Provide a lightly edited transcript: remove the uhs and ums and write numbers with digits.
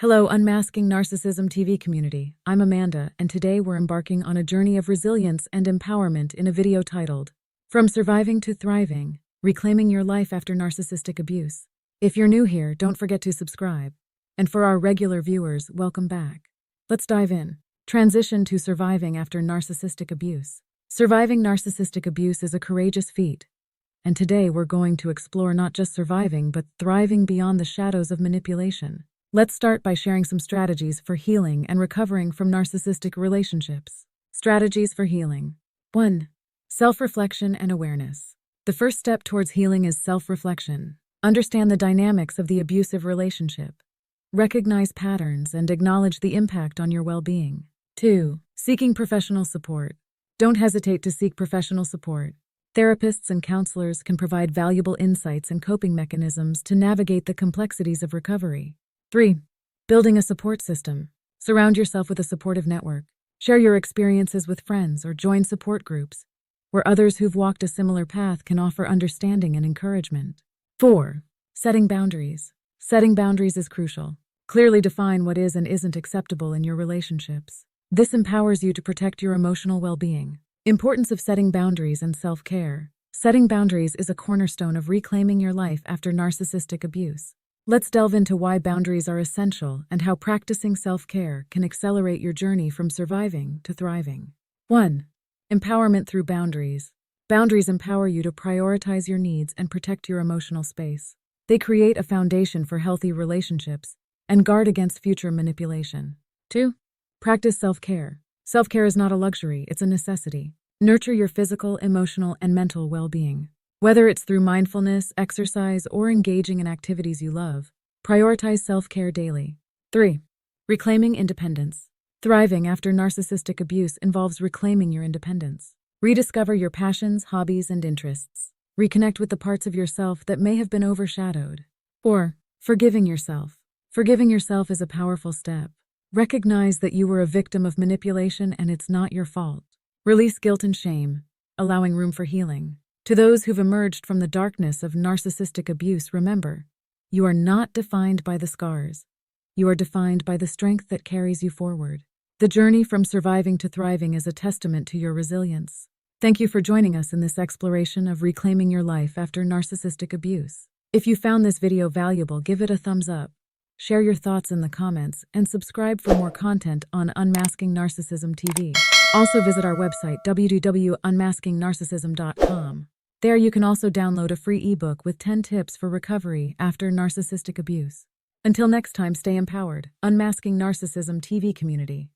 Hello, Unmasking Narcissism TV community. I'm Amanda, and today we're embarking on a journey of resilience and empowerment in a video titled, From Surviving to Thriving, Reclaiming Your Life After Narcissistic Abuse. If you're new here, don't forget to subscribe. And for our regular viewers, welcome back. Let's dive in. Transition to surviving after narcissistic abuse. Surviving narcissistic abuse is a courageous feat. And today we're going to explore not just surviving, but thriving beyond the shadows of manipulation. Let's start by sharing some strategies for healing and recovering from narcissistic relationships. Strategies for healing. 1. Self-reflection and awareness. The first step towards healing is self-reflection. Understand the dynamics of the abusive relationship. Recognize patterns and acknowledge the impact on your well-being. 2. Seeking professional support. Don't hesitate to seek professional support. Therapists and counselors can provide valuable insights and coping mechanisms to navigate the complexities of recovery. 3. Building a support system. Surround yourself with a supportive network. Share your experiences with friends or join support groups, where others who've walked a similar path can offer understanding and encouragement. 4. Setting boundaries. Setting boundaries is crucial. Clearly define what is and isn't acceptable in your relationships. This empowers you to protect your emotional well-being. Importance of setting boundaries and self-care. Setting boundaries is a cornerstone of reclaiming your life after narcissistic abuse. Let's delve into why boundaries are essential and how practicing self-care can accelerate your journey from surviving to thriving. 1. Empowerment through boundaries. Boundaries empower you to prioritize your needs and protect your emotional space. They create a foundation for healthy relationships and guard against future manipulation. 2. Practice self-care. Self-care is not a luxury, it's a necessity. Nurture your physical, emotional, and mental well-being. Whether it's through mindfulness, exercise, or engaging in activities you love, prioritize self-care daily. 3. Reclaiming independence. Thriving after narcissistic abuse involves reclaiming your independence. Rediscover your passions, hobbies, and interests. Reconnect with the parts of yourself that may have been overshadowed. 4. Forgiving yourself. Forgiving yourself is a powerful step. Recognize that you were a victim of manipulation and it's not your fault. Release guilt and shame, allowing room for healing. To those who've emerged from the darkness of narcissistic abuse, remember, you are not defined by the scars. You are defined by the strength that carries you forward. The journey from surviving to thriving is a testament to your resilience. Thank you for joining us in this exploration of reclaiming your life after narcissistic abuse. If you found this video valuable, give it a thumbs up. Share your thoughts in the comments and subscribe for more content on Unmasking Narcissism TV. Also visit our website www.unmaskingnarcissism.com. There you can also download a free ebook with 10 tips for recovery after narcissistic abuse. Until next time, stay empowered. Unmasking Narcissism TV community.